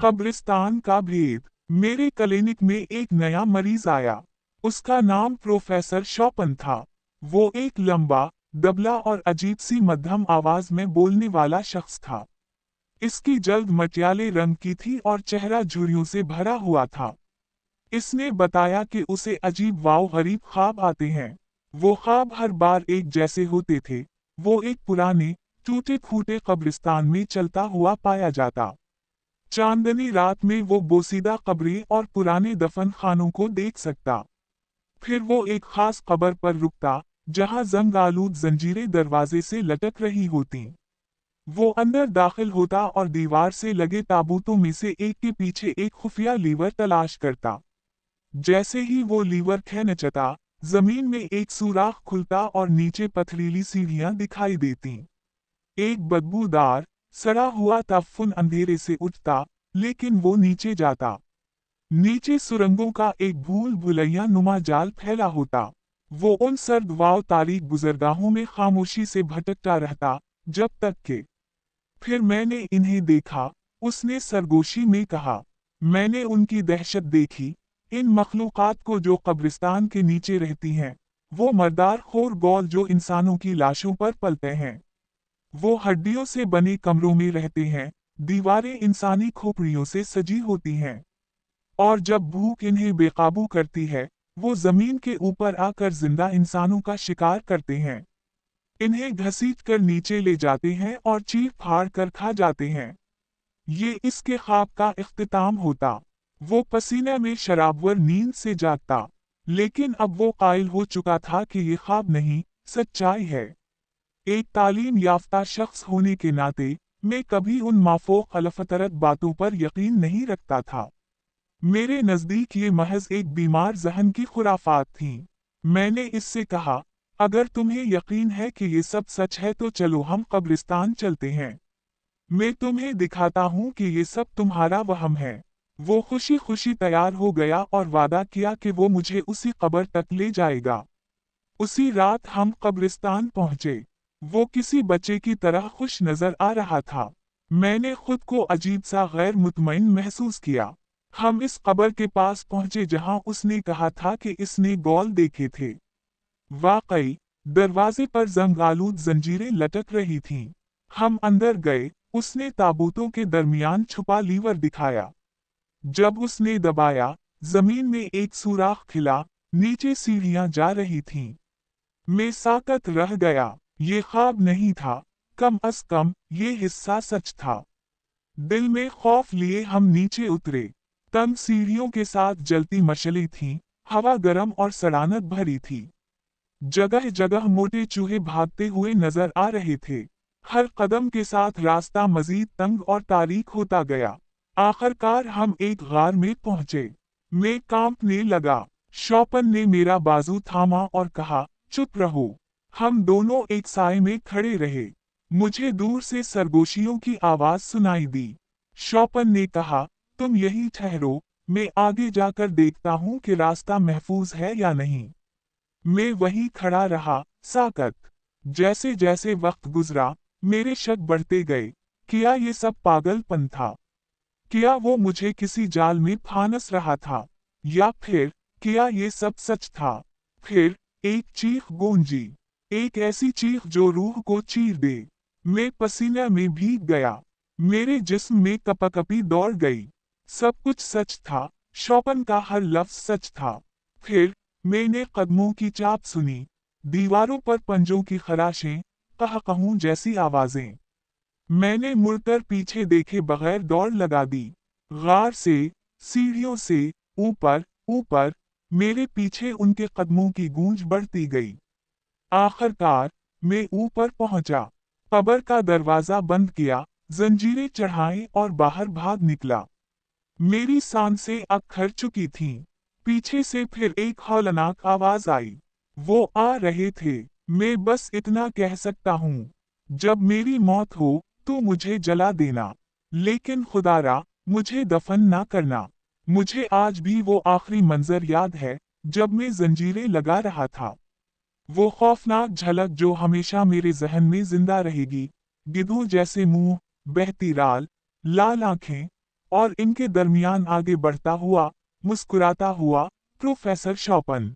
कब्रिस्तान का भेद। मेरे क्लिनिक में एक नया मरीज आया। उसका नाम प्रोफेसर शॉपन था। वो एक लंबा, दबला और अजीब सी मध्यम आवाज में बोलने वाला शख्स था। इसकी जल्द मटियाले रंग की थी और चेहरा झुर्रियों से भरा हुआ था। इसने बताया कि उसे अजीब वाव गरीब ख्वाब आते हैं। वो ख्वाब हर बार एक जैसे होते थे। वो एक पुराने, टूटे फूटे कब्रिस्तान में चलता हुआ पाया जाता। चांदनी रात में वो बोसीदा कब्रें और पुराने दफन खानों को देख सकता। फिर वो एक खास कब्र पर रुकता, जहां जंग आलूद जंजीरें दरवाजे से लटक रही होती। वो अंदर दाखिल होता और दीवार से लगे ताबूतों में से एक के पीछे एक खुफिया लीवर तलाश करता। जैसे ही वो लीवर खींचता, जमीन में एक सुराख खुलता और नीचे पथरीली सीढ़ियां दिखाई देती। एक बदबूदार, सड़ा हुआ तफुन अंधेरे से उठता, लेकिन वो नीचे जाता। नीचे सुरंगों का एक भूल भुलैया नुमा जाल फैला होता। वो उन सर्द वाव तारीख गुजरगाहों में खामोशी से भटकता रहता, जब तक कि फिर मैंने इन्हें देखा, उसने सरगोशी में कहा। मैंने उनकी दहशत देखी, इन मखलूकात को जो कब्रिस्तान के नीचे रहती हैं। वो मर्दार खोर गौल जो इंसानों की लाशों पर पलते हैं। वो हड्डियों से बने कमरों में रहते हैं, दीवारें इंसानी खोपड़ियों से सजी होती हैं। और जब भूख इन्हें बेकाबू करती है, वो जमीन के ऊपर आकर जिंदा इंसानों का शिकार करते हैं। इन्हें घसीट कर नीचे ले जाते हैं और चीर फाड़ कर खा जाते हैं। ये इसके ख्वाब का इख्तिताम होता। वो पसीने में शराबवर नींद से जागता, लेकिन अब वो कायल हो चुका था कि ये ख्वाब नहीं, सच्चाई है। एक तालीम याफ्ता शख्स होने के नाते मैं कभी उन माफोक अलफतरत बातों पर यकीन नहीं रखता था। मेरे नज़दीक ये महज एक बीमार जहन की खुराफात थीं। मैंने इससे कहा, अगर तुम्हें यकीन है कि ये सब सच है तो चलो हम कब्रिस्तान चलते हैं। मैं तुम्हें दिखाता हूँ कि ये सब तुम्हारा वहम है। वो खुशी खुशी तैयार हो गया और वादा किया कि वो मुझे उसी कब्र तक ले जाएगा। उसी रात हम कब्रिस्तान पहुंचे। वो किसी बच्चे की तरह खुश नजर आ रहा था। मैंने खुद को अजीब सा गैर मुतमईन महसूस किया। हम इस कब्र के पास पहुंचे जहां उसने कहा था कि इसने गौल देखे थे। वाकई, दरवाजे पर जंग आलूद जंजीरें लटक रही थीं। हम अंदर गए, उसने ताबूतों के दरमियान छुपा लीवर दिखाया। जब उसने दबाया, जमीन में एक सुराख खिला, नीचे सीढ़ियां जा रही थीं। मैं साकत रह गया। ये ख्वाब नहीं था, कम अज कम ये हिस्सा सच था। दिल में खौफ लिए हम नीचे उतरे। तम सीढ़ियों के साथ जलती मशलें थीं, हवा गर्म और सड़ानत भरी थी। जगह जगह मोटे चूहे भागते हुए नजर आ रहे थे। हर कदम के साथ रास्ता मजीद तंग और तारीक होता गया। आखिरकार हम एक गार में पहुंचे। मैं कांपने लगा। शॉपन ने मेरा बाजू थामा और कहा, चुप रहो। हम दोनों एक साए में खड़े रहे। मुझे दूर से सरगोशियों की आवाज सुनाई दी। शॉपन ने कहा, तुम यहीं ठहरो, मैं आगे जाकर देखता हूं कि रास्ता महफूज है या नहीं। मैं वहीं खड़ा रहा, साकत। जैसे जैसे वक्त गुजरा, मेरे शक बढ़ते गए। क्या ये सब पागलपन था? क्या वो मुझे किसी जाल में फांस रहा था? या फिर क्या ये सब सच था? फिर एक चीख गूंजी, एक ऐसी चीख जो रूह को चीर दे। मैं पसीने में भीग गया। मेरे जिस्म में कपकपी दौड़ गई। सब कुछ सच था, शॉपन का हर लफ्ज सच था। फिर मैंने कदमों की चाप सुनी, दीवारों पर पंजों की खराशें, कहकहूं जैसी आवाजें। मैंने मुड़कर पीछे देखे बगैर दौड़ लगा दी। गार से, सीढ़ियों से, ऊपर ऊपर, मेरे पीछे उनके कदमों की गूंज बढ़ती गई। आखिरकार मैं ऊपर पहुंचा। कब्र का दरवाजा बंद किया, जंजीरें चढ़ाई और बाहर भाग निकला। मेरी सांसें अखर चुकी थीं। पीछे से फिर एक हौलनाक आवाज आई। वो आ रहे थे। मैं बस इतना कह सकता हूँ, जब मेरी मौत हो तो मुझे जला देना, लेकिन खुदारा मुझे दफन ना करना। मुझे आज भी वो आखिरी मंजर याद है, जब मैं जंजीरें लगा रहा था। वो खौफनाक झलक जो हमेशा मेरे जहन में जिंदा रहेगी। गिद्धों जैसे मुंह, बहती राल, लाल आंखें और इनके दरमियान आगे बढ़ता हुआ, मुस्कुराता हुआ, प्रोफेसर शॉपन।